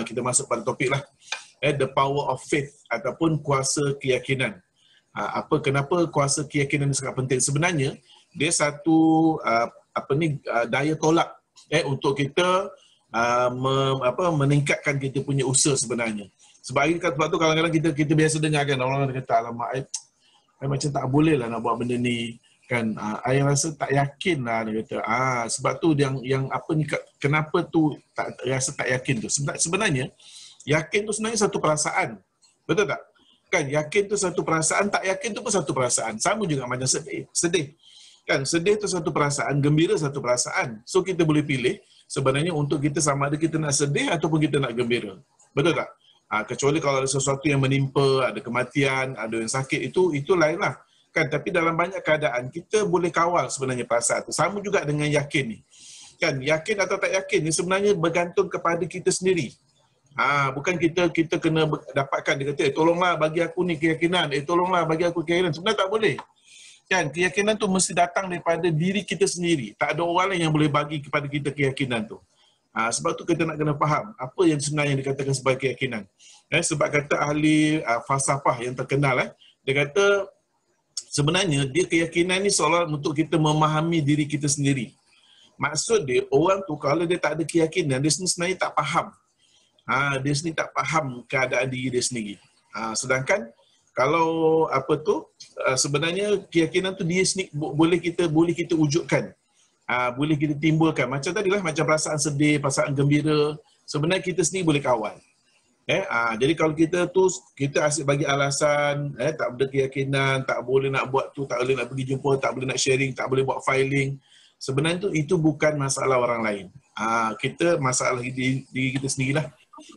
Kita masuk pada topik lah. The power of faith ataupun kuasa keyakinan. Kenapa kuasa keyakinan sangat penting? Sebenarnya dia satu daya tolak untuk kita meningkatkan kita punya usaha sebenarnya. Sebab tu kadang-kadang kita biasa dengar kan orang kata, alamak, macam tak boleh lah nak buat benda ni kan. I rasa tak yakin lah, dia kata. Sebab tu kenapa tu rasa tak yakin tu? Sebenarnya yakin tu sebenarnya satu perasaan. Betul tak? Kan yakin tu satu perasaan, tak yakin tu pun satu perasaan. Sama juga macam sedih. Kan sedih tu satu perasaan, gembira satu perasaan. So kita boleh pilih sebenarnya untuk kita sama ada kita nak sedih ataupun kita nak gembira. Betul tak? Kecuali kalau ada sesuatu yang menimpa, ada kematian, ada yang sakit, itu lain lah. Kan, tapi dalam banyak keadaan kita boleh kawal sebenarnya perasaan tu. Sama juga dengan yakin ni. Kan, yakin atau tak yakin ni sebenarnya bergantung kepada kita sendiri. Bukan kita kena dapatkan, dia kata, tolonglah bagi aku ni keyakinan, tolonglah bagi aku keyakinan. Sebenarnya tak boleh. Kan, keyakinan tu mesti datang daripada diri kita sendiri. Tak ada orang lain yang boleh bagi kepada kita keyakinan tu. Sebab tu kita nak kena faham apa yang sebenarnya dikatakan sebagai keyakinan. Sebab kata ahli falsafah yang terkenal, dia kata sebenarnya dia keyakinan ni seolah untuk kita memahami diri kita sendiri. Maksud dia, orang tu kalau dia tak ada keyakinan, dia sebenarnya tak faham. Dia sendiri tak faham keadaan diri dia sendiri. Sedangkan kalau sebenarnya keyakinan tu dia sendiri boleh kita wujudkan. Boleh kita timbulkan. Macam tadilah, macam perasaan sedih, perasaan gembira, sebenarnya kita sendiri boleh kawal. Jadi kalau kita asyik bagi alasan, tak ada keyakinan, tak boleh nak buat tu, tak boleh nak pergi jumpa, tak boleh nak sharing, tak boleh buat filing. Sebenarnya itu bukan masalah orang lain. Masalah diri kita sendirilah.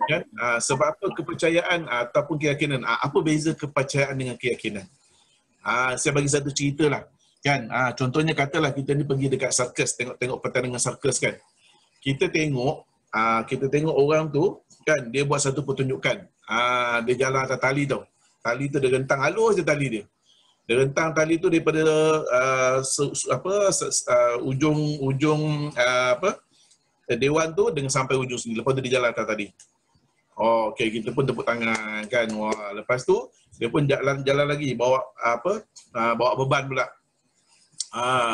Kan? Sebab apa kepercayaan ataupun keyakinan? Apa beza kepercayaan dengan keyakinan? Saya bagi satu cerita lah. Kan? Contohnya katalah kita ni pergi dekat sirkus, tengok pertandingan sirkus kan. Kita tengok orang tu kan, dia buat satu pertunjukan. Dia jalan atas tali tau. Tali tu dia rentang halus je tali dia. Dia rentang tali tu daripada ujung dewan tu dengan sampai ujung sini. Lepas tu dia jalan atas tali. Okey, kita pun tepuk tangan kan. Wah, lepas tu dia pun jalan lagi bawa beban pula.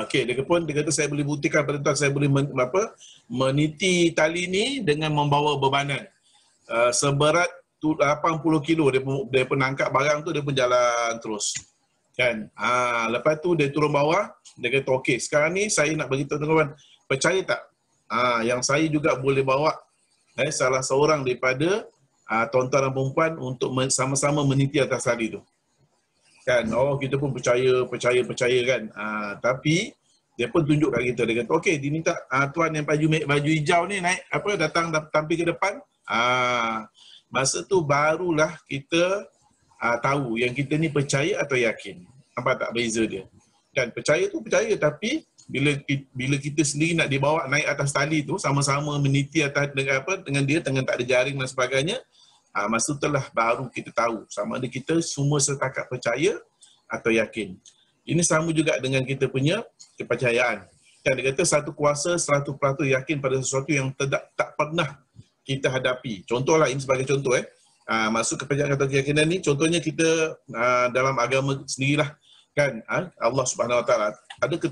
Okey, dia kata saya boleh buktikan pada tuan, saya boleh meniti tali ni dengan membawa bebanan. Seberat 80 kilo dia pun angkat barang tu, dia pun jalan terus. Kan? Lepas tu dia turun bawah, dia kata okey, sekarang ni saya nak bagi tahu tuan-tuan, percaya tak? Yang saya juga boleh bawa salah seorang daripada tuan-tuan dan perempuan untuk sama-sama meniti atas tali tu. Kan, kita pun percaya kan. Tapi dia pun tunjuk kat kita, dia kata okey, diminta tuan yang baju hijau ni naik datang tampil ke depan. Masa tu barulah kita tahu yang kita ni percaya atau yakin. Nampak tak beza dia? Kan, percaya tu percaya, tapi bila kita sendiri nak dibawa naik atas tali tu, sama-sama meniti atas dengan dia, dengan tak ada jaring dan sebagainya, masa itulah baru kita tahu sama ada kita semua setakat percaya atau yakin. Ini sama juga dengan kita punya kepercayaan. Dan dia kata satu kuasa 100% yakin pada sesuatu yang tak pernah kita hadapi. Contohlah, ini sebagai contoh masuk kepercayaan atau keyakinan ni, contohnya kita dalam agama sendirilah kan, Allah Subhanahu Wa Taala,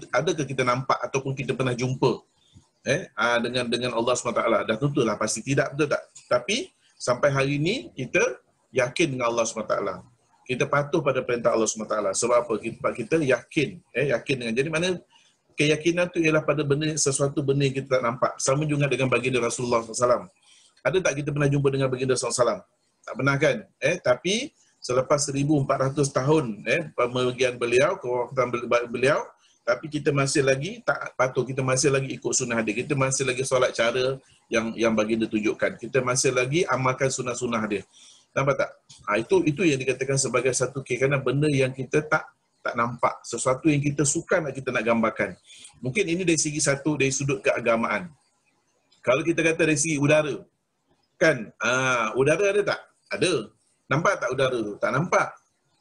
adakah kita nampak ataupun kita pernah jumpa dengan Allah Subhanahu Wa Taala? Dah tentulah pasti tidak, betul tak? Tapi sampai hari ini kita yakin dengan Allah Subhanahu Wa Taala. Kita patuh pada perintah Allah Subhanahu Wa Taala. Sebab apa? Kita yakin, yakin dengan. Jadi mana keyakinan tu ialah pada sesuatu benda yang kita tak nampak. Sama juga dengan baginda Rasulullah SAW. Ada tak kita pernah jumpa dengan baginda SAW? Tak pernah kan? Tapi selepas 1400 tahun pemergian beliau, kewafatan beliau, tapi kita masih lagi tak patuh, kita masih lagi ikut sunnah dia, kita masih lagi solat cara yang baginda tunjukkan, kita masih lagi amalkan sunnah-sunnah dia. Nampak tak? Itu yang dikatakan sebagai satu keyakinan, benda yang kita tak nampak, sesuatu yang kita suka kita nak gambarkan. Mungkin ini dari sudut keagamaan. Kalau kita kata dari segi udara, kan, udara ada tak? Ada. Nampak tak udara tu? Tak nampak.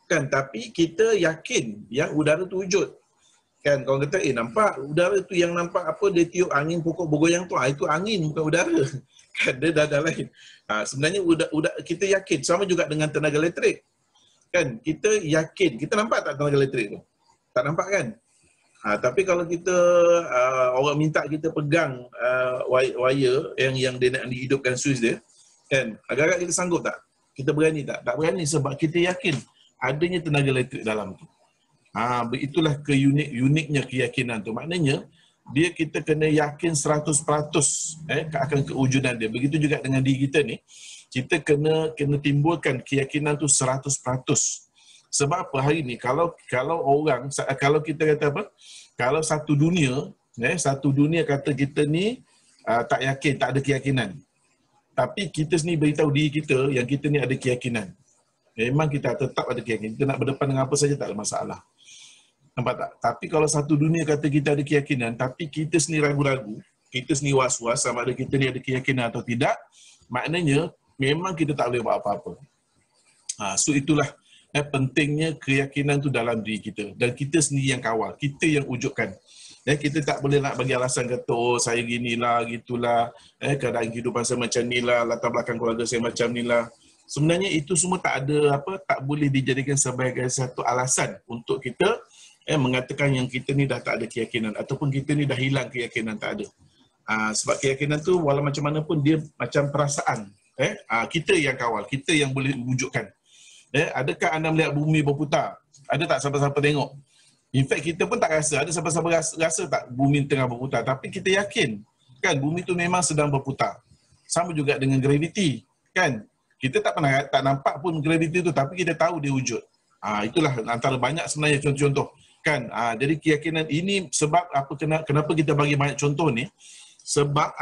Kan, tapi kita yakin yang udara tu wujud. Kan kau kata nampak udara tu yang nampak apa dia tiup angin pokok bergoyang tu, itu angin bukan udara. Kan dia dah lain. Sebenarnya kita yakin sama juga dengan tenaga elektrik. Kan kita yakin, kita nampak tak tenaga elektrik tu? Tak nampak kan? Tapi kalau kita orang minta kita pegang wire yang dia nak dihidupkan switch dia, kan agak-agak kita sanggup tak? Kita berani tak? Tak berani sebab kita yakin adanya tenaga elektrik dalam tu. Itulah uniknya keyakinan tu. Maknanya kita kena yakin 100% akan kewujudan dia. Begitu juga dengan diri kita ni, kita kena timbulkan keyakinan tu 100%. Sebab apa hari ni kalau kita kata apa? Kalau satu dunia kata kita ni tak yakin, tak ada keyakinan. Tapi kita sendiri beritahu diri kita yang kita ni ada keyakinan. Memang kita tetap ada keyakinan. Kita nak berdepan dengan apa saja tak ada masalah. Nampak tak? Tapi kalau satu dunia kata kita ada keyakinan, tapi kita sendiri ragu-ragu, kita sendiri was-was sama ada kita ni ada keyakinan atau tidak, maknanya memang kita tak boleh buat apa-apa. So itulah pentingnya keyakinan tu dalam diri kita. Dan kita sendiri yang kawal, kita yang wujudkan. Kita tak boleh nak bagi alasan kata, oh saya ginilah, gitulah, keadaan kehidupan saya macam ni lah, latar belakang keluarga saya macam ni lah. Sebenarnya itu semua tak boleh dijadikan sebagai satu alasan untuk kita mengatakan yang kita ni dah tak ada keyakinan ataupun kita ni dah hilang keyakinan, tak ada. Sebab keyakinan tu walau macam mana pun dia macam perasaan. Kita yang kawal, kita yang boleh wujudkan. Adakah anda melihat bumi berputar? Ada tak siapa-siapa tengok? In fact kita pun tak rasa. Ada siapa-siapa rasa tak bumi tengah berputar? Tapi kita yakin kan bumi tu memang sedang berputar. Sama juga dengan graviti, kan? Kita tak nampak pun graviti tu, tapi kita tahu dia wujud. Itulah antara banyak sebenarnya contoh-contoh. Kan? Jadi keyakinan ini sebab kenapa kita bagi banyak contoh ni, sebab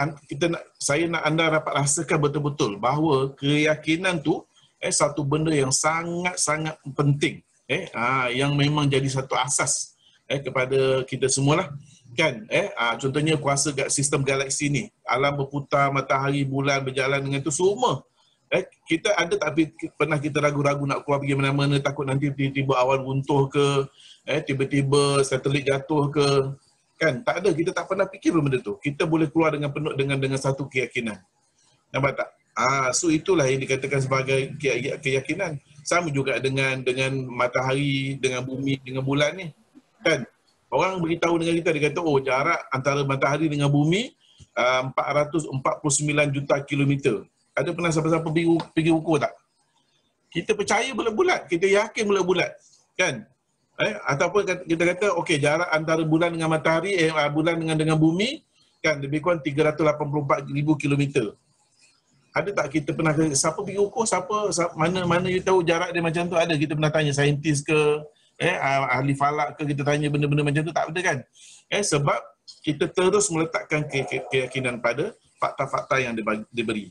saya nak anda dapat rasakan betul-betul bahawa keyakinan tu satu benda yang sangat-sangat penting, yang memang jadi satu asas kepada kita semualah, kan? Contohnya kuasa sistem galaksi ni, alam berputar, matahari, bulan berjalan dengan itu semua. Kita ada tapi pernah kita ragu-ragu nak keluar pergi mana-mana, takut nanti tiba-tiba awan runtuh ke, tiba-tiba satelit jatuh ke, kan? Tak ada, kita tak pernah fikir benda tu. Kita boleh keluar dengan penuh dengan satu keyakinan. Nampak tak? So itulah yang dikatakan sebagai keyakinan. Sama juga dengan matahari, dengan bumi, dengan bulan ni, kan? Orang beritahu dengan kita, dia kata, oh jarak antara matahari dengan bumi 449 juta kilometer. Ada pernah siapa-siapa pergi ukur tak? Kita percaya bulat-bulat, kita yakin bulat-bulat, kan? Ataupun kita kata okey, jarak antara bulan dengan matahari, bulan dengan bumi, kan, lebih kurang 384,000 kilometer. Ada tak kita pernah siapa pergi ukur, mana you tahu jarak dia macam tu? Ada kita pernah tanya saintis ke, ahli falak ke, kita tanya benda-benda macam tu? Tak ada, kan? Sebab kita terus meletakkan keyakinan pada fakta-fakta yang diberi.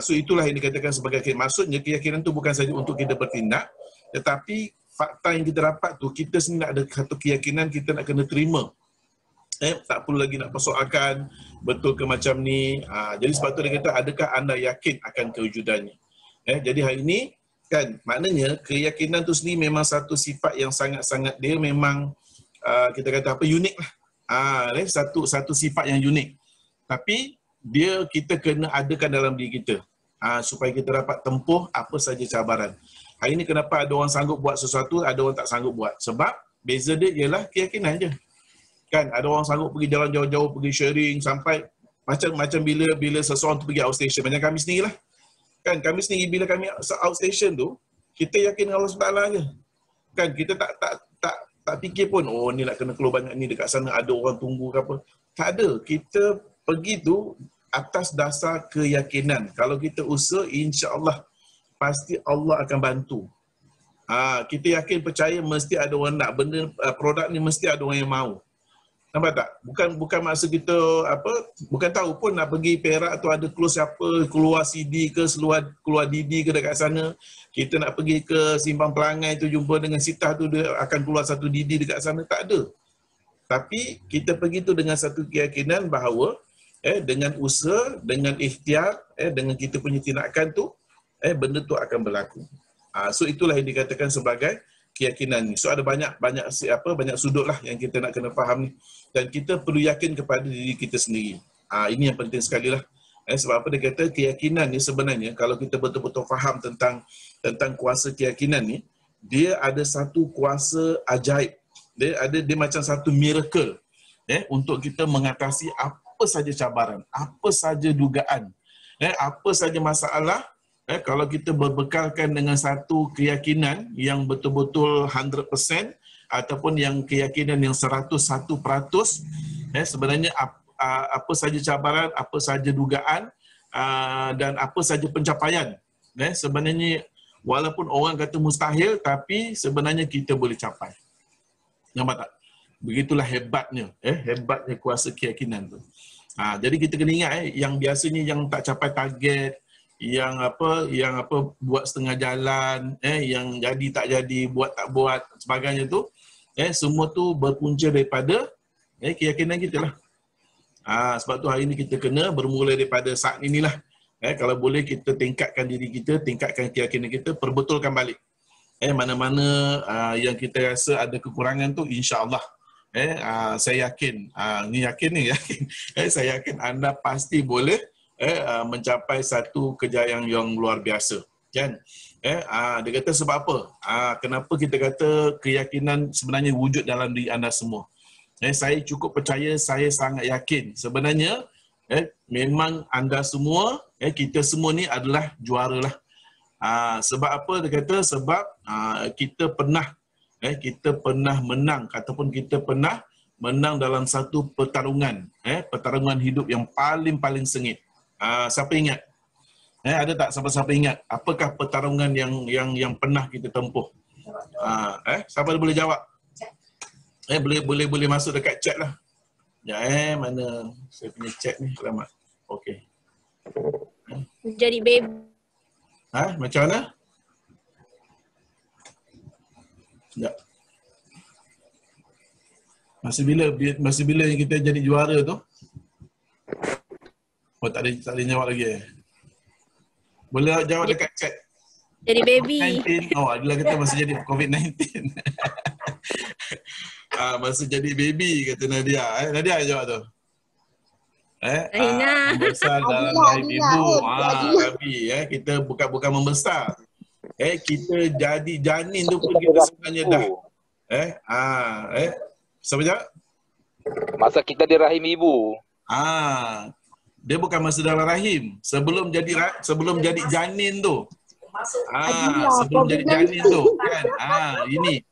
So itulah yang dikatakan sebagai maksudnya keyakinan tu bukan saja untuk kita bertindak, tetapi fakta yang kita dapat tu kita sendiri nak ada satu keyakinan, kita nak kena terima. Tak perlu lagi nak persoalkan betul ke macam ni. Jadi sebab tu dia kata, adakah anda yakin akan kewujudannya? Jadi hari ini kan maknanya keyakinan tu sendiri memang satu sifat yang sangat-sangat, dia memang kita kata unik lah. Satu sifat yang unik. Tapi kita kena adakan dalam diri kita supaya kita dapat tempuh apa saja cabaran. Hari ini kenapa ada orang sanggup buat sesuatu, ada orang tak sanggup buat? Sebab beza dia ialah keyakinan je. Kan ada orang sanggup pergi jalan jauh-jauh, pergi sharing sampai macam bila seseorang tu pergi outstation, macam kami sendiri lah. Kan kami sendiri bila kami outstation tu, kita yakin dengan Allah SWT je. Kan kita tak fikir pun, oh ni nak kena keluar banyak ni, dekat sana ada orang tunggu ke apa. Tak ada. Kita pergi tu atas dasar keyakinan. Kalau kita usaha, insya-Allah pasti Allah akan bantu. Kita yakin, percaya mesti ada orang nak benda, produk ni mesti ada orang yang mahu. Nampak tak? Bukan maksud kita bukan tahu pun nak pergi Perak tu ada close siapa, keluar CD ke, keluar DD ke dekat sana. Kita nak pergi ke Simpang Pelangai tu jumpa dengan Sitah tu, dia akan keluar satu DD dekat sana, tak ada. Tapi kita pergi tu dengan satu keyakinan bahawa dengan usaha, dengan ikhtiar, dengan kita punya tindakan tu, benda tu akan berlaku. So itulah yang dikatakan sebagai keyakinan ni. So ada banyak banyak sudut lah yang kita nak kena faham ni. Dan kita perlu yakin kepada diri kita sendiri. Ini yang penting sekali lah. Sebab apa dia kata keyakinan ni sebenarnya kalau kita betul-betul faham tentang kuasa keyakinan ni, dia ada satu kuasa ajaib. Dia macam satu miracle untuk kita mengatasi apa saja cabaran, apa saja dugaan, apa saja masalah. Kalau kita berbekalkan dengan satu keyakinan yang betul-betul 100% ataupun yang keyakinan yang 101%, sebenarnya apa saja cabaran, apa saja dugaan dan apa saja pencapaian, sebenarnya walaupun orang kata mustahil, tapi sebenarnya kita boleh capai. Nampak tak? Begitulah hebatnya, hebatnya kuasa keyakinan tu. Jadi kita kena ingat, yang biasanya yang tak capai target, yang buat setengah jalan, yang jadi tak jadi, buat tak buat, sebagainya tu, semua tu berpunca daripada keyakinan kita lah. Sebab tu hari ni kita kena bermula daripada saat inilah. Kalau boleh kita tingkatkan diri kita, tingkatkan keyakinan kita, perbetulkan balik. Mana-mana yang kita rasa ada kekurangan tu, insya-Allah saya yakin, saya yakin anda pasti boleh mencapai satu kejayaan yang luar biasa, kan? Dia kata sebab apa? Kenapa kita kata keyakinan sebenarnya wujud dalam diri anda semua? Saya cukup percaya, saya sangat yakin sebenarnya memang anda semua, kita semua ni adalah juara lah. Sebab apa dia kata? Sebab kita pernah menang ataupun kita pernah menang dalam satu pertarungan, pertarungan hidup yang paling sengit. Siapa ingat? Ada tak siapa-siapa ingat apakah pertarungan yang pernah kita tempuh? Siapa boleh jawab? Boleh masuk dekat chat lah. Ya, mana saya punya chat ni? Selamat. Okey. Jadi baby. Macam mana? Ya. Masa bila yang kita jadi juara tu? Oh, tak ada jawab lagi. Boleh jawab dekat chat. Jadi baby. COVID-19. Oh, adalah kata masa jadi COVID-19. Masa jadi baby kata Nadia. Nadia jawab tu. Membesar dalam rahim ibu. Rabi. Kita bukan membesar. Kita jadi janin tu pun kita sebenarnya dah. Siapa jawab? Masa kita di rahim ibu. Dia bukan masa dalam rahim. Sebelum jadi janin tu. Sebelum jadi janin tu kan. Ini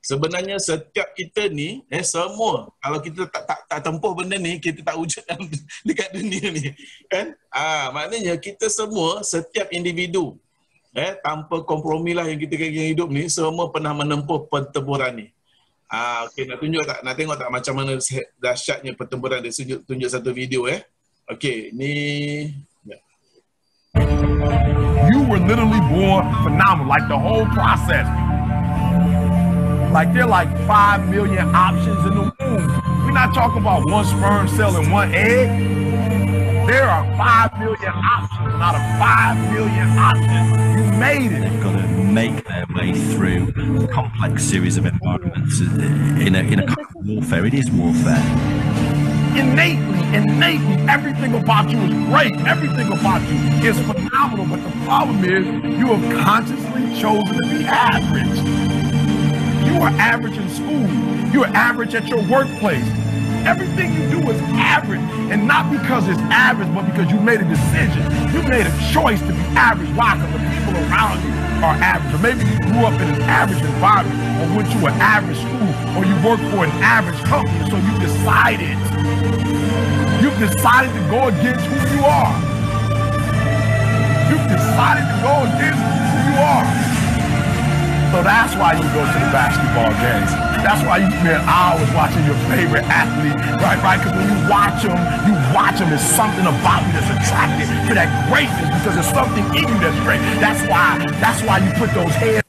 sebenarnya setiap kita ni semua kalau kita tak tempuh benda ni, kita tak wujud dekat dunia ni kan. Maknanya kita semua, setiap individu tanpa kompromi lah yang kita hidup ni, semua pernah menempuh pertempuran ni. Okey, nak tunjuk tak? Nak tengok tak macam mana dahsyatnya pertempuran dia? Tunjuk satu video Okey, ni You were literally born phenomenal, like the whole process. Like there are like 5 million options in the womb. We're not talking about one sperm cell and one egg. There are 5 million options, and out of 5 million options, you made it. They've got to make their way through a complex series of environments in a kind of warfare. It is warfare. Innately, everything about you is great. Everything about you is phenomenal. But the problem is, you have consciously chosen to be average. You are average in school. You are average at your workplace. Everything you do is average. And not because it's average, but because you made a decision. You made a choice to be average. Why? Because the people around you are average. Or maybe you grew up in an average environment, or went to an average school, or you work for an average company. So you decided. You've decided to go against who you are. You've decided to go against who you are. So that's why you go to the basketball games. That's why you spend hours watching your favorite athlete, right? Because when you watch them, there's something about you that's attracted to that greatness, because there's something in you that's great. That's why you put those hands.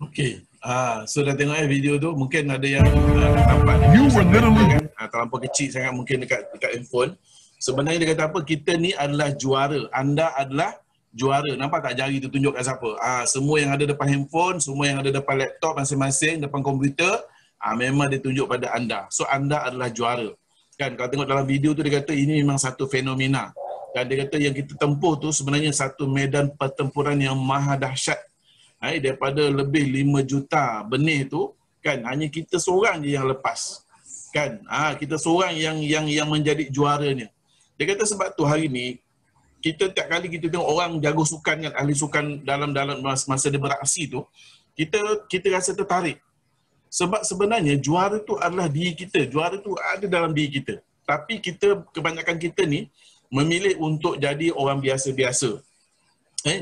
Okay. So dah tengok video tu, mungkin ada yang nampak You were literally terlampau kecil sangat mungkin dekat handphone. Sebenarnya dia kata apa? Kita ni adalah juara. Anda adalah juara. Nampak tak jari tu tunjuk kat siapa? Semua yang ada depan handphone, semua yang ada depan laptop masing-masing, depan komputer, memang dia tunjuk pada anda. So anda adalah juara. Kan kalau tengok dalam video tu dia kata ini memang satu fenomena. Dan dia kata yang kita tempuh tu sebenarnya satu medan pertempuran yang maha dahsyat. Daripada lebih 5 juta benih tu, kan hanya kita seorang je yang lepas. Kan? Kita seorang yang menjadi juaranya. Dia kata sebab tu hari ni kita tiap kali kita tengok orang jago sukan kan, ahli sukan dalam masa dia beraksi tu, kita rasa tertarik. Sebab sebenarnya juara tu adalah diri kita. Juara tu ada dalam diri kita. Tapi kebanyakan kita ni memilih untuk jadi orang biasa-biasa.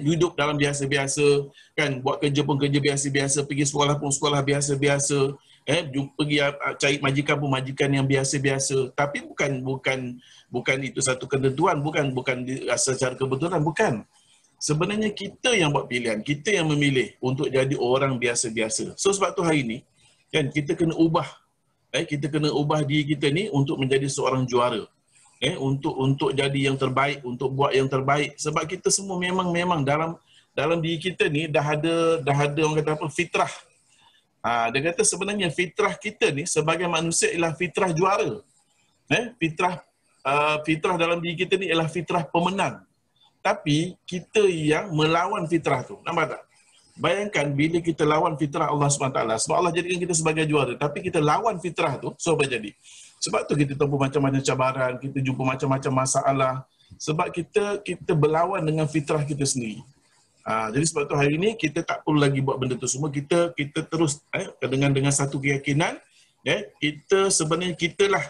Duduk dalam biasa-biasa, kan, buat kerja pun kerja biasa-biasa, pergi sekolah pun sekolah biasa-biasa, pergi cari majikan pun majikan yang biasa-biasa. Tapi bukan itu satu ketentuan, bukan secara kebetulan, bukan. Sebenarnya kita yang buat pilihan, kita yang memilih untuk jadi orang biasa-biasa. So sebab tu hari ni, kan, kita kena ubah. Kita kena ubah diri kita ni untuk menjadi seorang juara. Untuk jadi yang terbaik, untuk buat yang terbaik. Sebab kita semua memang dalam diri kita ni dah ada orang kata apa, fitrah. Dia kata sebenarnya fitrah kita ni sebagai manusia ialah fitrah juara. Fitrah dalam diri kita ni ialah fitrah pemenang. Tapi kita yang melawan fitrah tu. Nampak tak? Bayangkan bila kita lawan fitrah Allah SWT. Sebab Allah jadikan kita sebagai juara. Tapi kita lawan fitrah tu, so apa jadi? Sebab tu kita tempuh macam-macam cabaran, kita jumpa macam-macam masalah. Sebab kita berlawan dengan fitrah kita sendiri. Jadi sebab tu hari ni kita tak perlu lagi buat benda tu semua. Kita terus dengan satu keyakinan, kita sebenarnya kitalah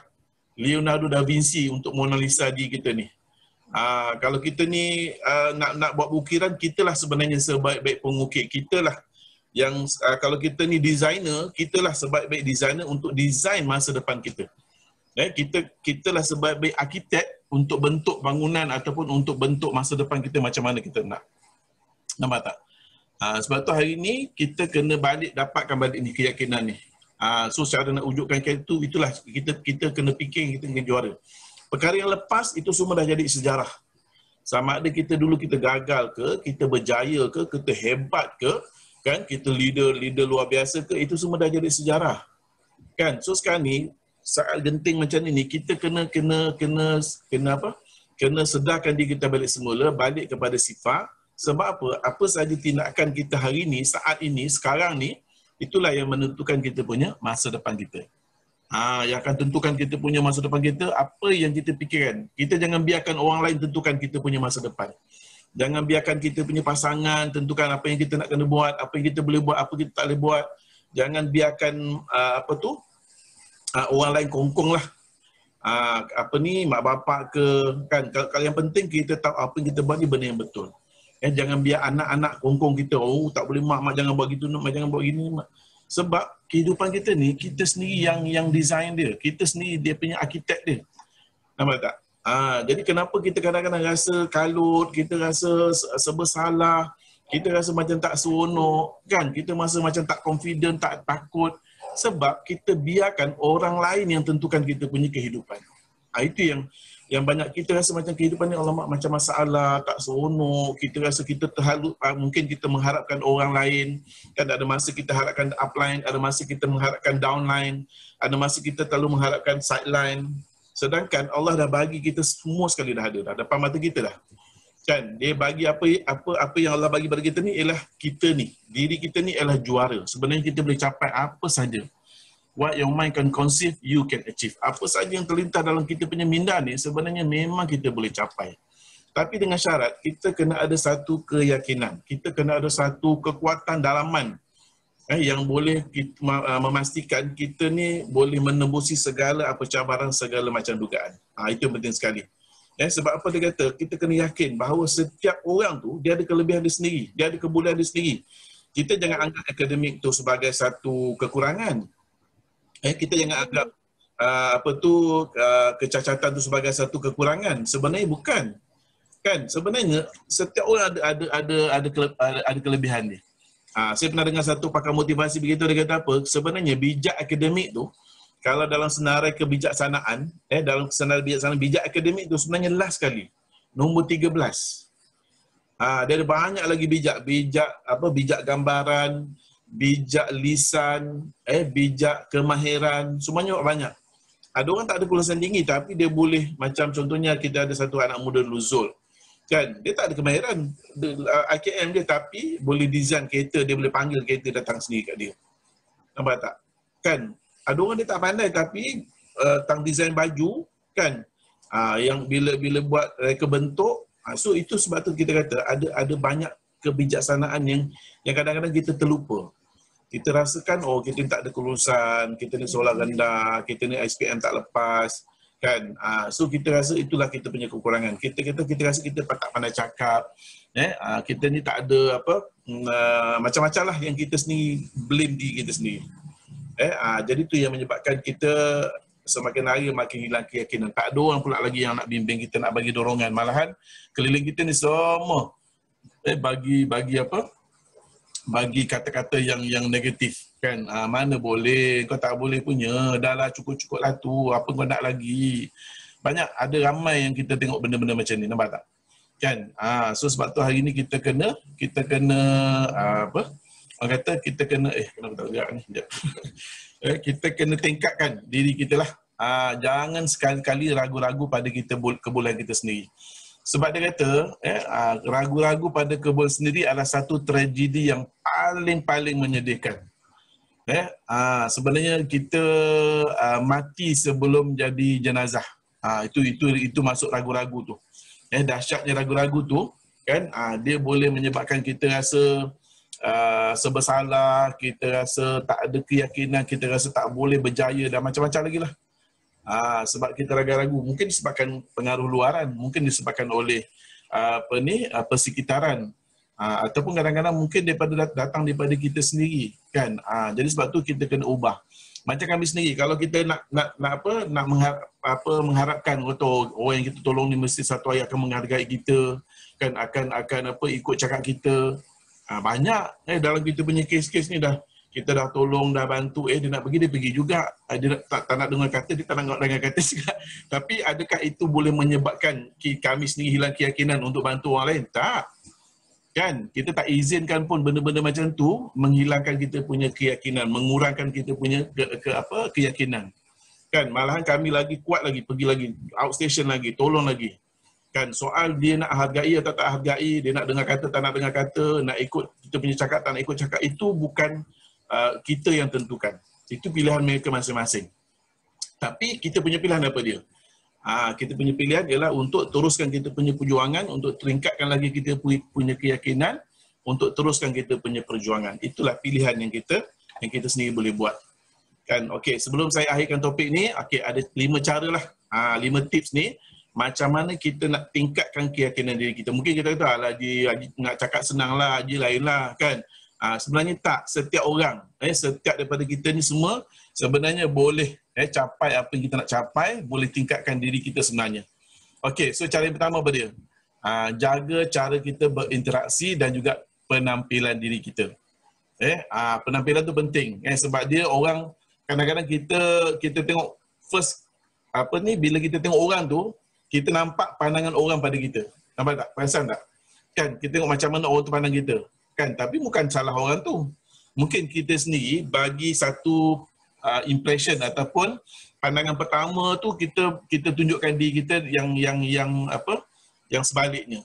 Leonardo da Vinci untuk Mona Lisa diri kita ni. Kalau kita ni nak buat ukiran, kitalah sebenarnya sebaik-baik pengukir. Kitalah yang kalau kita ni designer, kitalah sebaik-baik designer untuk design masa depan kita. Kitalah sebaik-baik arkitek untuk bentuk bangunan ataupun untuk bentuk masa depan kita macam mana kita nak. Nampak tak? Sebab tu hari ni kita kena dapatkan balik ni keyakinan ni. So cara nak wujudkan itu, itulah kita kena fikir kita kena juara. Perkara yang lepas itu semua dah jadi sejarah. Sama ada kita dulu kita gagal ke, kita berjaya ke, kita hebat ke, kan, kita leader luar biasa ke, itu semua dah jadi sejarah. Kan? So sekarang ni saat genting macam ni kita kena apa? Kena sedarkan diri kita balik semula, balik kepada sifat. Sebab apa? Apa sahaja tindakan kita hari ni, saat ini, sekarang ni, itulah yang menentukan kita punya masa depan kita. Yang akan tentukan kita punya masa depan kita, apa yang kita fikirkan. Kita jangan biarkan orang lain tentukan kita punya masa depan. Jangan biarkan kita punya pasangan tentukan apa yang kita nak kena buat, apa yang kita boleh buat, apa kita tak boleh buat. Jangan biarkan orang lain kongkong lah. Mak bapak ke, kan. Kalau yang penting kita tahu apa yang kita buat ni benda yang betul. Jangan biar anak-anak kongkong kita, tak boleh mak jangan buat gitu, mak jangan buat gini. Sebab kehidupan kita ni, kita sendiri yang design dia. Kita sendiri dia punya arkitek dia. Nampak tak? Jadi kenapa kita kadang-kadang rasa kalut, kita rasa bersalah, kita rasa macam tak seronok, kan? Kita rasa macam tak confident, tak takut. Sebab kita biarkan orang lain yang tentukan kita punya kehidupan. Itu yang banyak kita rasa macam kehidupan ni alamak macam masalah, tak seronok, kita rasa kita terhalut, mungkin kita mengharapkan orang lain, kan ada masa kita harapkan upline, ada masa kita mengharapkan downline, ada masa kita terlalu mengharapkan sideline. Sedangkan Allah dah bagi kita semua sekali dah ada, dah depan mata kita dah. Kan dia bagi apa yang Allah bagi pada kita ni ialah kita ni, diri kita ni ialah juara. Sebenarnya kita boleh capai apa saja. What your mind can conceive, you can achieve. Apa saja yang terlintas dalam kita punya minda ni sebenarnya memang kita boleh capai. Tapi dengan syarat kita kena ada satu keyakinan, kita kena ada satu kekuatan dalaman yang boleh memastikan kita ni boleh menembusi segala apa cabaran, segala macam dugaan. Itu yang penting sekali. Sebab apa dia kata? Kita kena yakin bahawa setiap orang tu dia ada kelebihan dia sendiri, dia ada kebolehan dia sendiri. Kita jangan anggap akademik tu sebagai satu kekurangan. Kita jangan anggap kecacatan tu sebagai satu kekurangan. Sebenarnya bukan. Kan? Sebenarnya setiap orang ada kelebihan dia. Saya pernah dengar satu pakar motivasi begitu, dia kata apa? Sebenarnya bijak akademik tu, kalau dalam senarai kebijaksanaan, dalam senarai kebijaksanaan, bijak akademik tu sebenarnya last sekali. Nombor 13. Dia ada banyak lagi bijak. Bijak gambaran, bijak lisan, bijak kemahiran, semuanya banyak. Ada orang tak ada kelulusan tinggi tapi dia boleh, macam contohnya kita ada satu anak muda Luzul. Kan, dia tak ada kemahiran IKM dia tapi boleh design kereta, dia boleh panggil kereta datang sendiri kat dia. Nampak tak? Kan, ada orang dia tak pandai tapi tang design baju kan, yang bila buat reka bentuk, so itu sebab tu kita kata ada banyak kebijaksanaan yang kadang-kadang kita terlupa. Kita rasakan kita tak ada kelulusan, kita ni solar rendah, kita ni SPM tak lepas kan. So kita rasa itulah kita punya kekurangan. Kita rasa kita tak pandai cakap, kita ni tak ada macam-macam lah yang kita sendiri blame diri kita sendiri. Jadi tu yang menyebabkan kita semakin hari makin hilang keyakinan. Tak ada orang pula lagi yang nak bimbing kita, nak bagi dorongan. Malahan keliling kita ni semua bagi kata-kata yang negatif kan. Mana boleh, kau tak boleh punya, dah lah cukup-cukup lah tu, apa kau nak lagi. Banyak, ada ramai yang kita tengok benda-benda macam ni, nampak tak? Kan? So sebab tu hari ni kita kena orang kata kita kena kenapa tak gerak ni? Kita kena tingkatkan diri kita lah. Jangan sekali-kali ragu-ragu pada kebolehan kita sendiri. Sebab dia kata, ragu-ragu pada kebolehan sendiri adalah satu tragedi yang paling menyedihkan. Sebenarnya kita mati sebelum jadi jenazah. Itu masuk ragu-ragu tu. Dahsyatnya ragu-ragu tu kan, dia boleh menyebabkan kita rasa sebersalah, kita rasa tak ada keyakinan, kita rasa tak boleh berjaya dan macam-macam lagi lah. Sebab kita ragu-ragu, mungkin disebabkan pengaruh luaran, mungkin disebabkan oleh persekitaran, ataupun kadang-kadang mungkin datang daripada kita sendiri kan. Jadi sebab tu kita kena ubah. Macam kami sendiri, kalau kita nak mengharapkan orang yang kita tolong ni mesti satu hari akan menghargai kita kan, akan ikut cakap kita. Banyak dalam kita punya kes-kes ni kita dah tolong, dah bantu, dia nak pergi, dia pergi juga. Dia tak nak dengar kata, dia tak nak dengar kata juga. Tapi adakah itu boleh menyebabkan kami sendiri hilang keyakinan untuk bantu orang lain? Tak. Kan? Kita tak izinkan pun benda-benda macam tu menghilangkan kita punya keyakinan, mengurangkan kita punya keyakinan. Kan? Malahan kami lagi kuat lagi, pergi lagi, outstation lagi, tolong lagi. Kan, soal dia nak hargai atau tak hargai, dia nak dengar kata tak nak dengar kata, nak ikut kita punya cakap tak nak ikut cakap, itu bukan kita yang tentukan. Itu pilihan mereka masing-masing. Tapi kita punya pilihan apa dia? Kita punya pilihan ialah untuk teruskan kita punya perjuangan, untuk tingkatkan lagi kita punya keyakinan, untuk teruskan kita punya perjuangan. Itulah pilihan yang kita sendiri boleh buat. Kan, okey, sebelum saya akhirkan topik ni, okey, ada 5 cara lah, 5 tips ni macam mana kita nak tingkatkan keyakinan diri kita. Mungkin kita kata, alah Haji nak cakap senang lah, Haji lain lah kan. Sebenarnya tak, setiap orang, setiap daripada kita ni semua sebenarnya boleh capai apa yang kita nak capai, boleh tingkatkan diri kita sebenarnya. Okey, so cara yang pertama apa dia? Jaga cara kita berinteraksi dan juga penampilan diri kita. Penampilan tu penting, sebab dia orang kadang-kadang kita tengok first bila kita tengok orang tu, kita nampak pandangan orang pada kita. Nampak tak? Perasan tak? Kan, kita tengok macam mana orang tu pandang kita. Kan, tapi bukan salah orang tu. Mungkin kita sendiri bagi satu impression ataupun pandangan pertama tu kita tunjukkan diri kita yang sebaliknya.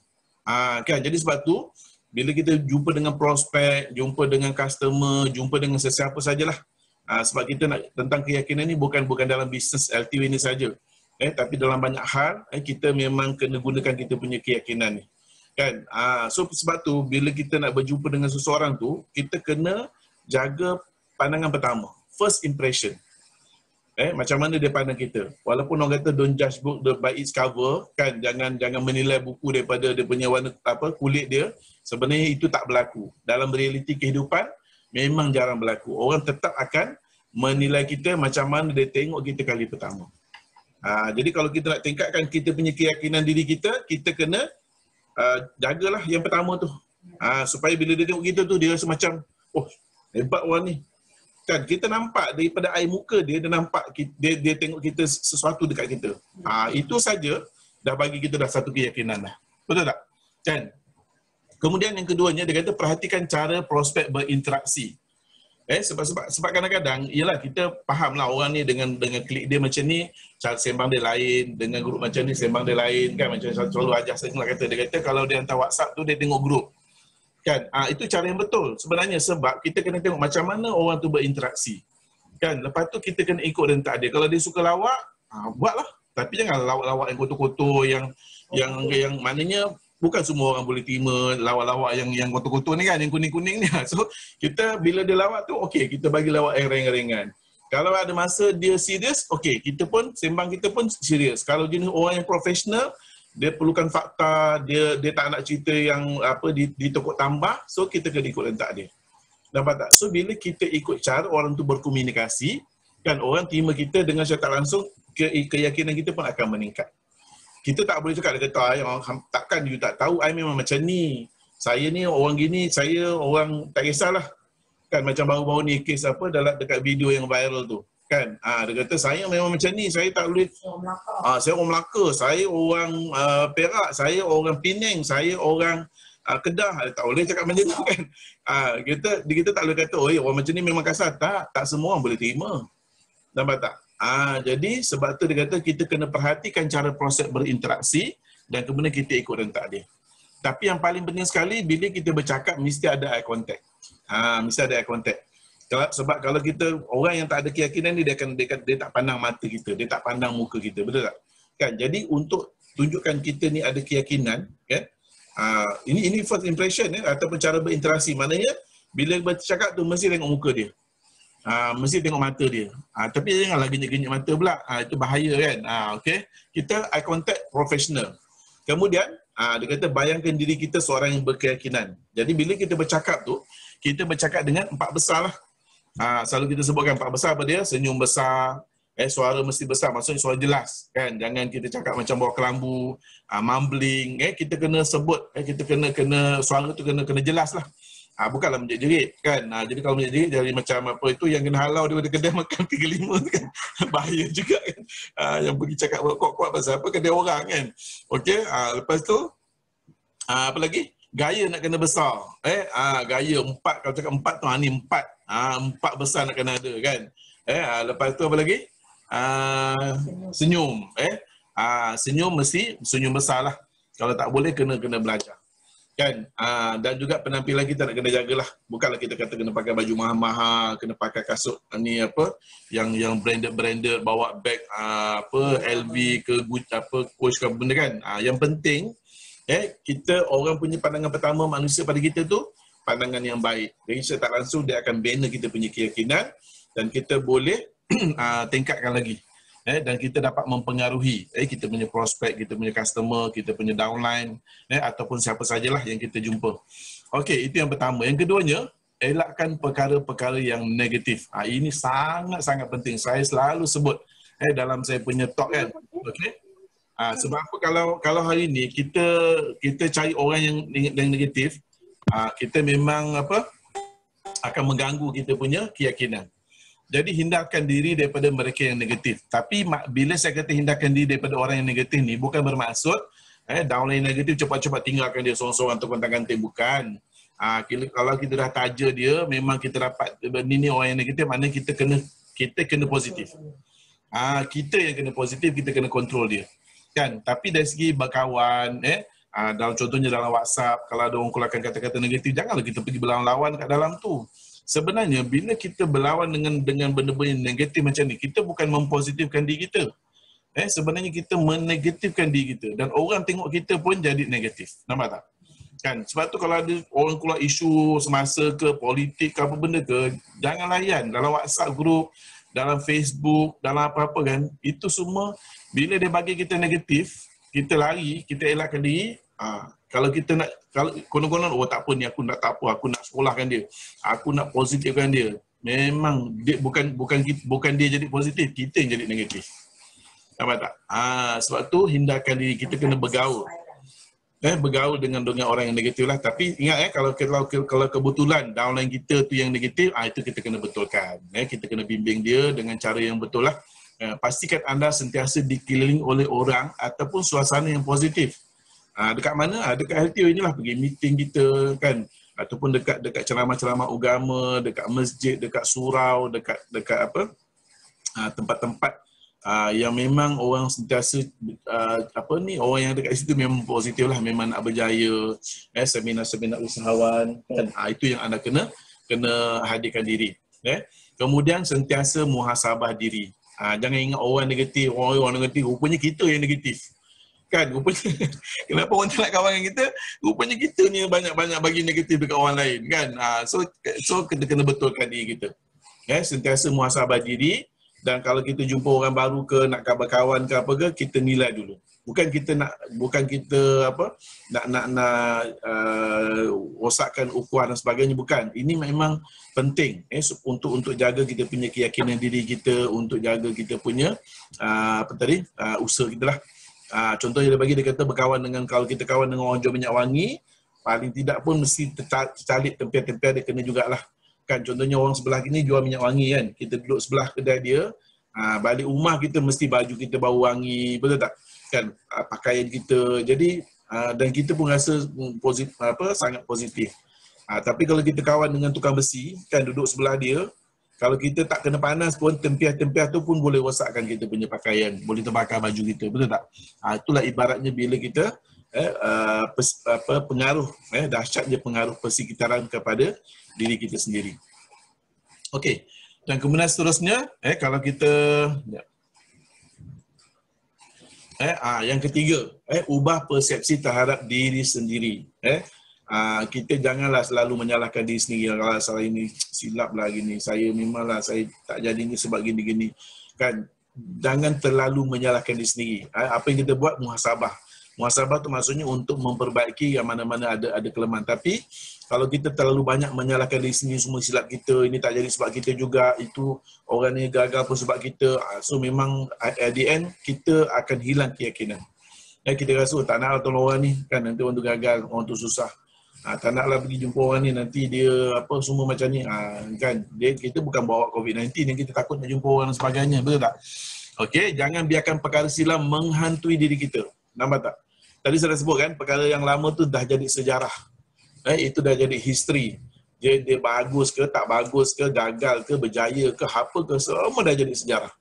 Kan, jadi sebab tu bila kita jumpa dengan prospek, jumpa dengan customer, jumpa dengan sesiapa sajalah. Sebab kita nak tentang keyakinan ni bukan dalam bisnes LTW ni saja. Tapi dalam banyak hal kita memang kena gunakan kita punya keyakinan ni. Kan? So sebab tu bila kita nak berjumpa dengan seseorang tu, kita kena jaga pandangan pertama, first impression. Macam mana dia pandang kita. Walaupun orang kata don't judge book by its cover, kan, jangan menilai buku daripada dia punya warna kulit dia. Sebenarnya itu tak berlaku. Dalam realiti kehidupan memang jarang berlaku. Orang tetap akan menilai kita macam mana dia tengok kita kali pertama. Jadi kalau kita nak tingkatkan kita punya keyakinan diri kita, kita kena jagalah yang pertama tu. Supaya bila dia tengok kita tu, dia rasa macam, oh, hebat orang ni. Kan, kita nampak daripada air muka dia nampak dia tengok kita sesuatu dekat kita. Itu saja dah bagi kita dah satu keyakinan dah. Betul tak? Kan? Kemudian yang keduanya dia kata perhatikan cara prospek berinteraksi. Sebab kadang-kadang ialah kita fahamlah orang ni dengan klik dia macam ni, cara sembang dia lain, dengan grup macam ni sembang dia lain kan, macam selalu ajar saya lah kata, dia kata kalau dia hantar WhatsApp tu dia tengok grup. Kan? Itu cara yang betul sebenarnya, sebab kita kena tengok macam mana orang tu berinteraksi. Kan? Lepas tu kita kena ikut rentak dia. Kalau dia suka lawak, buatlah. Tapi jangan lawak-lawak yang kotor-kotor yang maknanya bukan semua orang boleh terima lawak-lawak yang kotor-kotor ni kan, yang kuning-kuning ni. So, kita bila dia lawak tu, okey, kita bagi lawak yang ringan-ringan. Kalau ada masa dia serius, okey, kita pun, sembang kita pun serius. Kalau jenis orang yang profesional, dia perlukan fakta, dia tak nak cerita yang ditokok tambah, so kita kena ikut rentak dia. Nampak tak? So, bila kita ikut cara orang tu berkomunikasi, kan, orang terima kita dengan secara tak langsung, keyakinan kita pun akan meningkat. Kita tak boleh cakap, dia kata, takkan you tak tahu, I memang macam ni. Saya ni orang gini, saya orang tak kisahlah. Kan macam baru-baru ni kes dekat video yang viral tu. Kan, dia kata saya memang macam ni, saya tak boleh. Saya orang Melaka, saya orang Perak, saya orang Penang, saya orang Kedah. Tak boleh cakap macam tu kan. Kita tak boleh kata, orang macam ni memang kasar. Tak semua orang boleh terima. Nampak tak? Jadi sebab tu dia kata kita kena perhatikan cara proses berinteraksi dan kemudian kita ikut rentak dia. Tapi yang paling penting sekali, bila kita bercakap mesti ada eye contact. Mesti ada eye contact. Sebab kalau kita, orang yang tak ada keyakinan ni, dia tak pandang mata kita, dia tak pandang muka kita, betul tak? Kan? Jadi untuk tunjukkan kita ni ada keyakinan, kan? Ini first impression ataupun cara berinteraksi. Maknanya bila bercakap tu mesti tengok muka dia. Mesti tengok mata dia. Tapi janganlah genyek-genyek mata pula. Itu bahaya kan. Okay. Kita eye contact profesional. Kemudian, dia kata bayangkan diri kita seorang yang berkeyakinan. Jadi bila kita bercakap tu, kita bercakap dengan 4 besar lah. Selalu kita sebutkan 4 besar apa dia? Senyum besar, suara mesti besar, maksudnya suara jelas. Kan? Jangan kita cakap macam bawa kelambu, mumbling. Kita kena sebut, kita kena suara tu kena jelas lah. Bukanlah menjerit kan. Jadi kalau menjerit jadi macam apa itu yang kena halau daripada kedai makan 3-5 tu kan. Bahaya juga kan. Yang pergi cakap kuat-kuat pasal apa kedai orang kan. Okey, lepas tu apa lagi? Gaya nak kena besar. Gaya 4, kalau cakap 4 tu ni 4. 4 besar nak kena ada kan. Lepas tu apa lagi? Senyum. Senyum mesti senyum besar lah. Kalau tak boleh kena belajar. Kan? Dan juga penampilan kita nak kena jagalah. Bukanlah kita kata kena pakai baju mahal-mahal, kena pakai kasut ni apa yang branded bawa bag LV ke Coach ke benda kan. Yang penting kita orang punya pandangan pertama manusia pada kita tu pandangan yang baik. Jadi secara tak langsung dia akan bina kita punya keyakinan dan kita boleh tingkatkan lagi. Dan kita dapat mempengaruhi kita punya prospek, kita punya customer, kita punya downline ataupun siapa sajalah yang kita jumpa. Okey, itu yang pertama. Yang keduanya, elakkan perkara-perkara yang negatif. Ini sangat-sangat penting. Saya selalu sebut dalam saya punya talk kan. Okey. Sebab apa kalau hari ni kita cari orang yang negatif, kita memang akan mengganggu kita punya keyakinan. Jadi hindarkan diri daripada mereka yang negatif. Tapi bila saya kata hindarkan diri daripada orang yang negatif ni, bukan bermaksud downline negatif cepat-cepat tinggalkan dia seorang-seorang atau kontak-kanting. Bukan. Kalau kita dah taja dia, memang kita dapat ni orang yang negatif, maknanya kita kena positif. Kita yang kena positif, kita kena kontrol dia. Kan? Tapi dari segi berkawan, dalam contohnya dalam WhatsApp, kalau ada orang keluarkan kata-kata negatif, janganlah kita pergi berlawan-lawan kat dalam tu. Sebenarnya bila kita berlawan dengan benda-benda negatif macam ni, kita bukan mempositifkan diri kita. Sebenarnya kita menegatifkan diri kita dan orang tengok kita pun jadi negatif. Nampak tak? Kan? Sebab tu kalau ada orang keluar isu semasa ke politik ke apa benda ke, jangan layan dalam WhatsApp group, dalam Facebook, dalam apa-apa kan. Itu semua bila dia bagi kita negatif, kita lari, kita elakkan diri. Kalau kita nak, kalau konon-konon, tak apa ni aku nak sekolahkan dia. Aku nak positifkan dia. Memang dia bukan dia jadi positif, kita yang jadi negatif. Nampak tak? Sebab tu hindarkan diri, kita kena bergaul. Bergaul dengan orang yang negatif lah. Tapi ingat kalau kebetulan downline kita tu yang negatif, itu kita kena betulkan. Kita kena bimbing dia dengan cara yang betul lah. Pastikan anda sentiasa dikelilingi oleh orang ataupun suasana yang positif. Dekat mana? Dekat LTO inilah, pergi meeting kita kan, ataupun dekat ceramah-ceramah agama, dekat masjid, dekat surau, dekat apa? Tempat-tempat yang memang orang sentiasa orang yang dekat situ memang positif lah, memang nak berjaya, seminar-seminar usahawan kan. Itu yang anda kena hadirkan diri. Kemudian sentiasa muhasabah diri. Jangan ingat orang negatif, orang negatif, rupanya kita yang negatif. Kan, rupanya kenapa orang tak nak kawan dengan kita? Rupanya kita ni banyak-banyak bagi negatif dekat orang lain kan. So kena betulkan diri kita. Sentiasa muhasabah diri, dan kalau kita jumpa orang baru ke, nak kawan ke apa ke, kita nilai dulu. Bukan kita nak rosakkan ukuran dan sebagainya, bukan. Ini memang penting untuk jaga kita punya keyakinan diri kita, untuk jaga kita punya usaha kita lah. Contohnya dia kata berkawan dengan, kalau kita kawan dengan orang jual minyak wangi, paling tidak pun mesti tercalit tempian-tempian dia kena jugalah. Kan, contohnya orang sebelah ini jual minyak wangi kan, kita duduk sebelah kedai dia, balik rumah kita mesti baju kita bau wangi, betul tak? Kan, pakaian kita. Jadi dan kita pun rasa positif, sangat positif. Tapi kalau kita kawan dengan tukang besi kan, duduk sebelah dia, kalau kita tak kena panas pun, tempiah-tempiah tu pun boleh rosakkan kita punya pakaian, boleh terbakar baju kita, betul tak? Itulah ibaratnya bila kita pengaruh, dahsyatnya pengaruh persekitaran kepada diri kita sendiri. Okey. Dan kemudian seterusnya, kalau kita yang ketiga, ubah persepsi terhadap diri sendiri. Kita janganlah selalu menyalahkan diri sendiri. Kalau saya ini silap lah gini, saya memanglah saya tak jadi ni sebab gini-gini. Kan, jangan terlalu menyalahkan diri sendiri. Apa yang kita buat, muhasabah. Muhasabah tu maksudnya untuk memperbaiki yang mana-mana ada kelemahan. Tapi kalau kita terlalu banyak menyalahkan diri sendiri, semua silap kita, ini tak jadi sebab kita juga, itu orang ni gagal pun sebab kita. So memang at the end kita akan hilang keyakinan. Kita rasa tak naklah tolong orang ni, kan nanti orang tu gagal, orang tu susah. Tak naklah pergi jumpa orang ni, nanti dia semua macam ni. Kan, kita bukan bawa COVID-19 yang kita takut nak jumpa orang dan sebagainya, betul tak? Okey, jangan biarkan perkara silam menghantui diri kita. Nampak tak? Tadi saya dah sebut kan, perkara yang lama tu dah jadi sejarah. Itu dah jadi history. Dia bagus ke, tak bagus ke, gagal ke, berjaya ke, apa ke, semua dah jadi sejarah.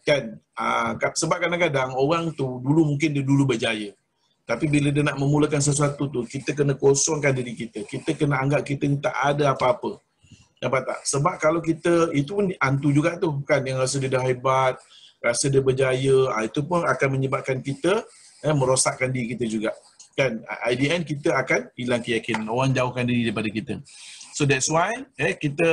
Kan? Sebab kadang-kadang orang tu mungkin dia dulu berjaya. Tapi bila dia nak memulakan sesuatu tu, kita kena kosongkan diri kita. Kita kena anggap kita ni tak ada apa-apa. Nampak tak? Sebab kalau kita, itu pun hantu juga tu. Kan? Yang rasa dia dah hebat, rasa dia berjaya, itu pun akan menyebabkan kita merosakkan diri kita juga. Kan, at the end kita akan hilang keyakinan, orang jauhkan diri daripada kita. So that's why kita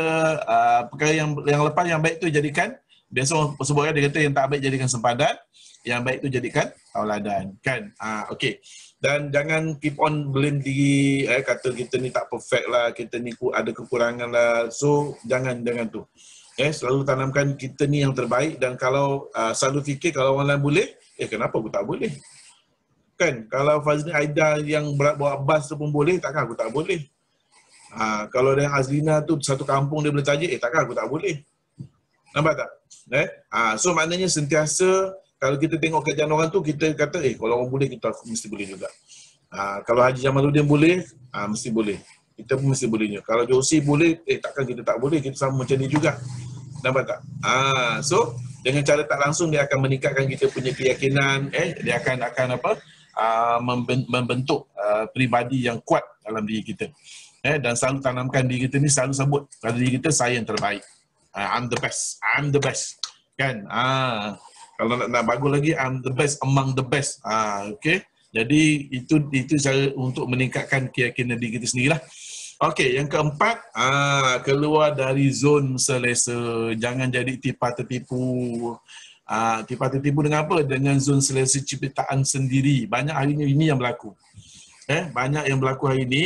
perkara yang lepas yang baik tu jadikan, biasa orang sebut dia kata yang tak baik jadikan sempadan, yang baik tu jadikan tauladan kan. Okey. Dan jangan keep on blame diri, kata kita ni tak perfect lah, kita ni ada kekurangan lah. So jangan tu. Selalu tanamkan kita ni yang terbaik, dan kalau selalu fikir kalau orang lain boleh, kenapa aku tak boleh? Kan, kalau Fazli Aida yang bawa bas tu pun boleh, takkan aku tak boleh? Kalau yang Azlina tu satu kampung dia boleh tajik, takkan aku tak boleh? Nampak tak? So maknanya sentiasa kalau kita tengok kerjaan orang tu, kita kata kalau orang boleh, kita mesti boleh juga. Kalau Haji Jamaluddin boleh, mesti boleh. Kita pun mesti bolehnya. Kalau Josie boleh, takkan kita tak boleh, kita sama macam dia juga. Nampak tak? So dengan cara tak langsung dia akan meningkatkan kita punya keyakinan, dia akan membentuk pribadi yang kuat dalam diri kita. Dan selalu tanamkan diri kita ni, selalu sebut pada diri kita, saya yang terbaik. I'm the best. Kan? Kalau nak bagus lagi, I'm the best among the best. Okay? Jadi itu cara untuk meningkatkan keyakinan diri kita sendirilah. Okey, yang keempat, keluar dari zon selesa. Jangan jadi tertipu. Tertipu dengan apa? Dengan zon selesa ciptaan sendiri. Banyak hari ini yang berlaku. Banyak yang berlaku hari ini,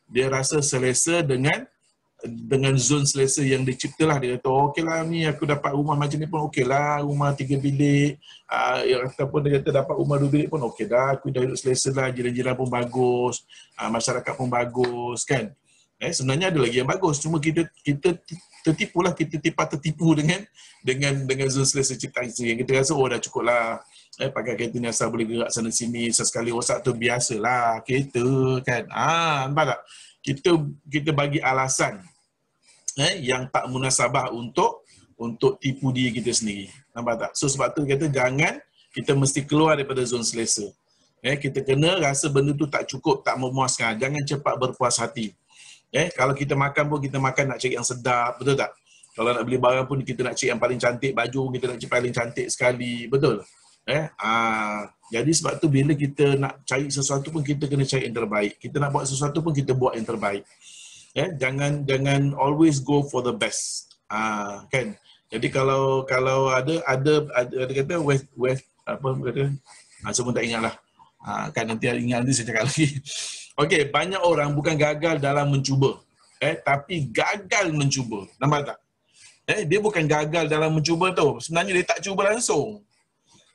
dia rasa selesa dengan zon selesa yang diciptalah. Dia kata, okeylah ni aku dapat rumah macam ni pun okeylah, rumah 3 bilik. Ataupun dia kata dapat rumah 2 bilik pun okey dah, aku dah hidup selesa lah, jiran-jiran pun bagus, masyarakat pun bagus, kan? Sebenarnya ada lagi yang bagus, cuma kita tertipu dengan zon selesa ciptaan sendiri. Yang kita rasa dah cukup lah, pakai kereta ni asal boleh gerak sana sini, sesekali rosak tu biasalah kereta kan. Nampak tak? Kita bagi alasan yang tak munasabah untuk tipu diri kita sendiri. Nampak tak? So sebab tu kata jangan kita mesti keluar daripada zon selesa. Kita kena rasa benda tu tak cukup, tak memuaskan. Jangan cepat berpuas hati. Kalau kita makan pun kita makan nak cari yang sedap, betul tak? Kalau nak beli barang pun kita nak cari yang paling cantik, baju kita nak cari paling cantik sekali, betul? Jadi sebab tu bila kita nak cari sesuatu pun kita kena cari yang terbaik. Kita nak buat sesuatu pun kita buat yang terbaik. Jangan always go for the best. Kan? Jadi kalau ada kata west apa kata? Saya pun tak ingatlah. Kan nanti ingat nanti saya cakap lagi. Okey, banyak orang bukan gagal dalam mencuba. Tapi gagal mencuba. Nampak tak? Dia bukan gagal dalam mencuba tu. Sebenarnya dia tak cuba langsung.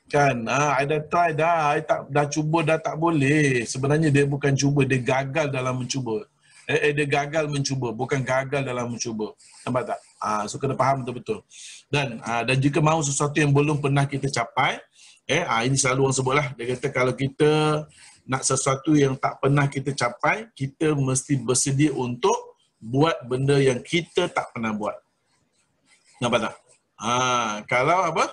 Kan? I dah try dah. I dah cuba dah tak boleh. Sebenarnya dia bukan cuba, dia gagal dalam mencuba. Dia gagal mencuba, bukan gagal dalam mencuba. Nampak tak? So kena faham betul-betul. Dan jika mahu sesuatu yang belum pernah kita capai, ini selalu orang sebutlah. Dia kata kalau kita nak sesuatu yang tak pernah kita capai, kita mesti bersedia untuk buat benda yang kita tak pernah buat. Nampak tak? Kalau apa?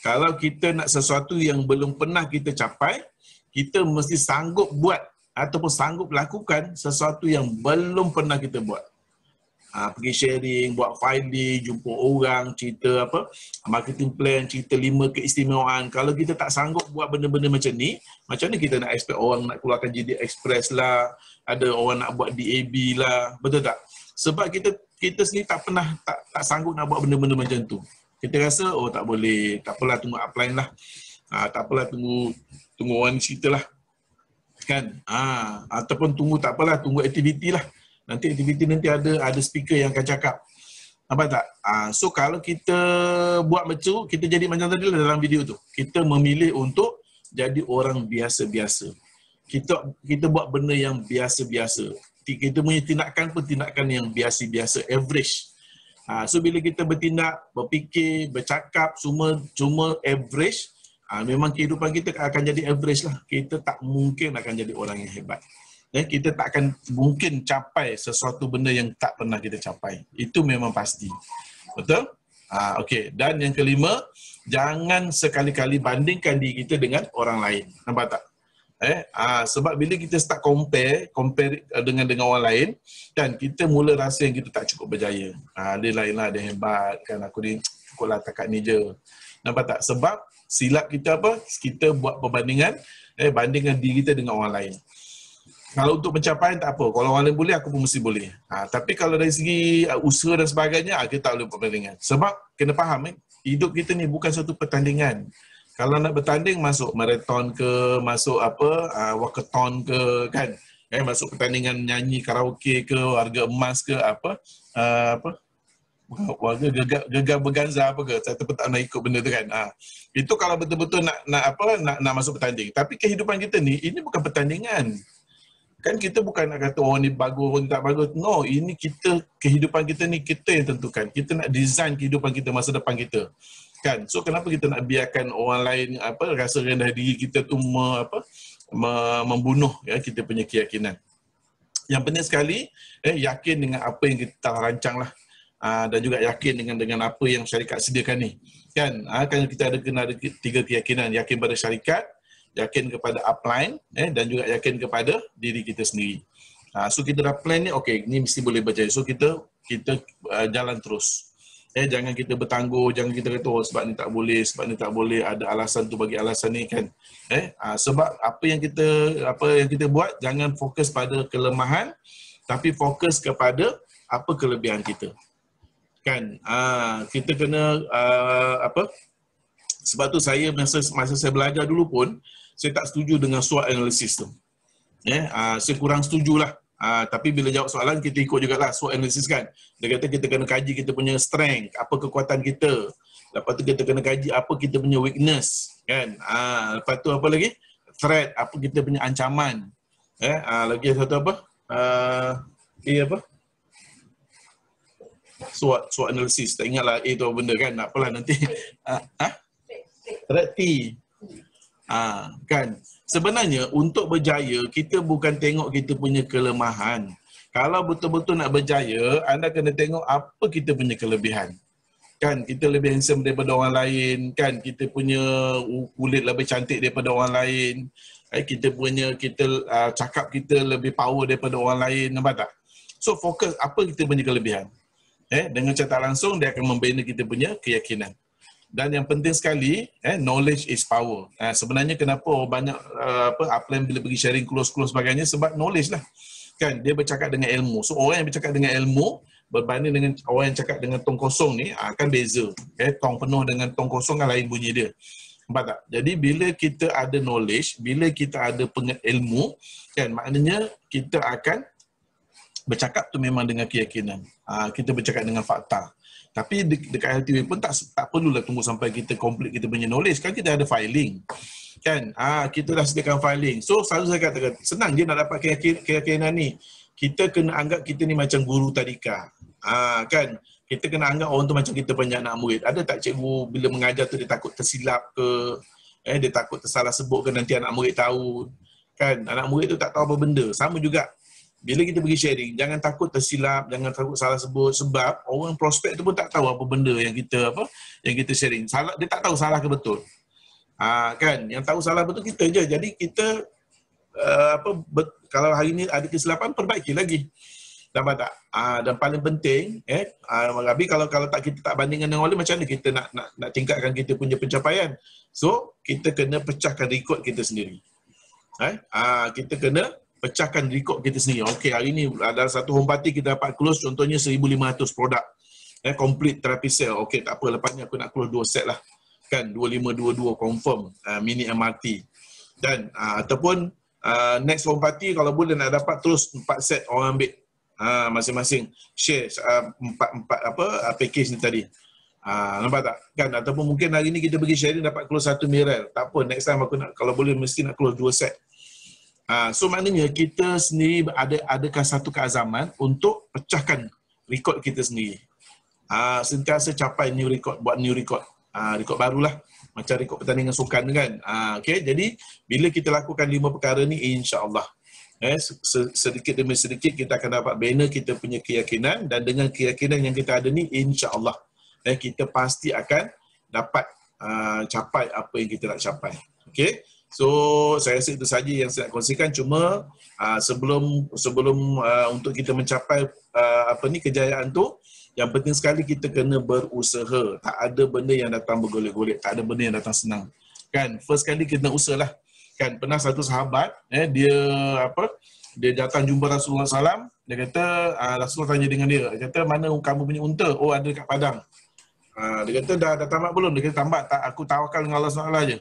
Kalau kita nak sesuatu yang belum pernah kita capai, kita mesti sanggup buat ataupun sanggup lakukan sesuatu yang belum pernah kita buat. Pergi sharing, buat filing, jumpa orang, cerita apa, marketing plan, cerita 5 keistimewaan. Kalau kita tak sanggup buat benda-benda macam ni, macam mana kita nak expect orang nak keluarkan JD Express lah, ada orang nak buat DAB lah, betul tak? Sebab kita sendiri tak pernah, tak sanggup nak buat benda-benda macam tu. Kita rasa, tak boleh, tak apalah tunggu upline lah. Tak apalah tunggu orang ni cerita lah. Kan? Ataupun tak apalah, tunggu aktiviti lah. Nanti aktiviti nanti ada speaker yang akan cakap. Nampak tak? So kalau kita buat macam tu, kita jadi macam tadi lah dalam video tu. Kita memilih untuk jadi orang biasa-biasa. Kita buat benda yang biasa-biasa. Kita punya tindakan pun tindakan yang biasa-biasa, average. So bila kita bertindak, berfikir, bercakap, cuma average, memang kehidupan kita akan jadi average lah. Kita tak mungkin akan jadi orang yang hebat. Kita tak akan mungkin capai sesuatu benda yang tak pernah kita capai. Itu memang pasti. Betul? Okey. Dan yang kelima, jangan sekali-kali bandingkan diri kita dengan orang lain. Nampak tak? Sebab bila kita start compare dengan orang lain, kan kita mula rasa yang kita tak cukup berjaya. Dia lain lah, dia hebat, kan aku ni cukuplah takat ni je. Nampak tak? Sebab silap kita apa? Kita buat perbandingan, bandingkan diri kita dengan orang lain. Kalau untuk pencapaian tak apa. Kalau orang lain boleh, aku pun mesti boleh. Tapi kalau dari segi usaha dan sebagainya, kita tak boleh perbandingan. Sebab kena faham, hidup kita ni bukan satu pertandingan. Kalau nak bertanding, masuk maraton ke, masuk walkathon ke, kan? Masuk pertandingan nyanyi karaoke ke, warga emas ke, warga gegar berganza apa ke. Saya tak nak ikut benda tu kan. Itu kalau betul-betul nak masuk pertanding. Tapi kehidupan kita ni, ini bukan pertandingan. Kan kita bukan nak kata orang ni bagus, orang ni tak bagus. No, ini kehidupan kita ni kita yang tentukan. Kita nak design kehidupan kita, masa depan kita. Kan? So kenapa kita nak biarkan orang lain rasa rendah diri kita tu membunuh kita punya keyakinan. Yang penting sekali yakin dengan apa yang kita rancang lah. Dan juga yakin dengan apa yang syarikat sediakan ni. Kan? Kan kita kena ada 3 keyakinan. Yakin pada syarikat, yakin kepada upline, dan juga yakin kepada diri kita sendiri. So kita dah plan ni, okey, ni mesti boleh berjaya. So kita jalan terus. Jangan kita bertangguh, jangan kita kata sebab ni tak boleh, ada alasan tu bagi alasan ni kan. Sebab apa yang kita buat, jangan fokus pada kelemahan, tapi fokus kepada apa kelebihan kita. Kan? Kita kena sebab tu saya masa saya belajar dulu pun, saya tak setuju dengan SWOT analysis tu. Saya kurang setujulah. Tapi bila jawab soalan, kita ikut jugalah SWOT analysis kan. Dia kata kita kena kaji kita punya strength, apa kekuatan kita. Lepas tu kita kena kaji apa kita punya weakness. Kan? Lepas tu apa lagi? Threat, apa kita punya ancaman. Lagi satu apa? SWOT analysis. Tak ingatlah tu apa benda kan. Tak apalah nanti. Threat T. Kan sebenarnya untuk berjaya kita bukan tengok kita punya kelemahan. Kalau betul-betul nak berjaya, anda kena tengok apa kita punya kelebihan. Kan kita lebih handsome daripada orang lain, kan kita punya kulit lebih cantik daripada orang lain, kita cakap kita lebih power daripada orang lain, nampak tak? So fokus apa kita punya kelebihan. Dengan cara langsung dia akan membina kita punya keyakinan. Dan yang penting sekali, knowledge is power. Sebenarnya kenapa banyak upline bila pergi sharing close sebagainya, sebab knowledge lah. Kan dia bercakap dengan ilmu. So orang yang bercakap dengan ilmu berbanding dengan orang yang cakap dengan tong kosong ni akan beza. Tong penuh dengan tong kosong kan lain bunyi dia. Nampak tak? Jadi bila kita ada knowledge, bila kita ada ilmu, kan maknanya kita akan bercakap tu memang dengan keyakinan. Kita bercakap dengan fakta. Tapi dekat LTV pun tak perlulah tunggu sampai kita complete kita punya knowledge. Kan kita ada filing. Kan? Kita dah sediakan filing. So selalu saya katakan, senang je nak dapat keyakinan ni. Kita kena anggap kita ni macam guru tadika. Kan? Kita kena anggap orang tu macam kita punya anak murid. Ada tak cikgu bila mengajar tu dia takut tersilap ke? Dia takut tersalah sebut ke nanti anak murid tahu. Kan? Anak murid tu tak tahu apa benda. Sama juga. Bila kita pergi sharing, jangan takut tersilap, jangan takut salah sebut, sebab orang prospek tu pun tak tahu apa benda yang kita sharing. Salah, dia tak tahu salah ke betul. Kan, yang tahu salah betul kita je. Jadi kita kalau hari ni ada kesilapan, perbaiki lagi. Nampak tak? Dan paling penting, Rabi, kalau kita tak bandingkan dengan orang lain, macam mana kita nak tingkatkan kita punya pencapaian? So, kita kena pecahkan rekod kita sendiri. Kita kena pecahkan rekod kita sendiri. Okey, hari ni ada satu home party kita dapat close contohnya 1,500 produk. Complete therapy sale. Okey, tak apa, lepas ni aku nak close 2 set lah. Kan 2522 confirm mini MRT. Dan ataupun next home party kalau boleh nak dapat terus 4 set orang ambil. Masing-masing share 4 package ni tadi. Nampak tak? Kan ataupun mungkin hari ni kita pergi sharing dapat close 1 mirror. Tak apa, next time aku nak kalau boleh mesti nak close 2 set. So maknanya kita sendiri adakah satu keazaman untuk pecahkan rekod kita sendiri. Sentiasa capai new record, buat new record. Rekod barulah. Macam rekod pertandingan sukan kan. Okay, jadi bila kita lakukan 5 perkara ni, insya-Allah sedikit demi sedikit kita akan dapat bina kita punya keyakinan, dan dengan keyakinan yang kita ada ni, insya-Allah kita pasti akan dapat capai apa yang kita nak capai. Okay. So saya rasa itu saja yang saya nak kongsikan. Cuma sebelum untuk kita mencapai kejayaan tu, yang penting sekali kita kena berusaha. Tak ada benda yang datang bergolek-golek, tak ada benda yang datang senang. Kan first kali kita usahalah. Kan pernah satu sahabat dia datang jumpa Rasulullah SAW. Dia kata Rasulullah tanya dengan dia kata, mana kamu punya unta? Oh, ada dekat padang. Dia kata dah tamat belum? Dia kata tamat. Tak, aku tawakal dengan Allah SWT je.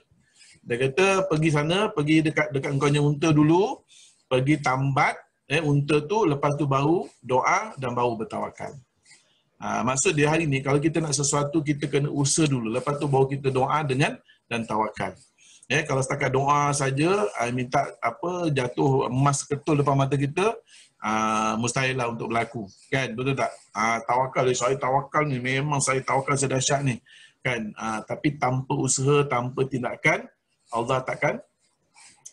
Dia kata pergi sana, pergi dekat engkau punya unta dulu, pergi tambat unta tu, lepas tu baru doa dan baru bertawakal. Maksud dia hari ni kalau kita nak sesuatu kita kena usaha dulu, lepas tu baru kita doa dan tawakal. Kalau setakat doa saja minta jatuh emas ketul depan mata kita, mustahil lah untuk berlaku. Kan betul tak? Tawakal, saya tawakal ni memang saya tawakal sedahsyat ni. Kan tapi tanpa usaha, tanpa tindakan, Allah takkan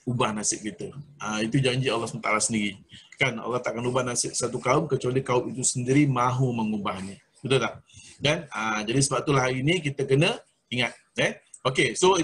ubah nasib kita. Itu janji Allah SWT sendiri. Kan Allah takkan ubah nasib satu kaum kecuali kaum itu sendiri mahu mengubahnya. Betul tak? Dan jadi sebab itulah hari ini kita kena ingat. Okey, so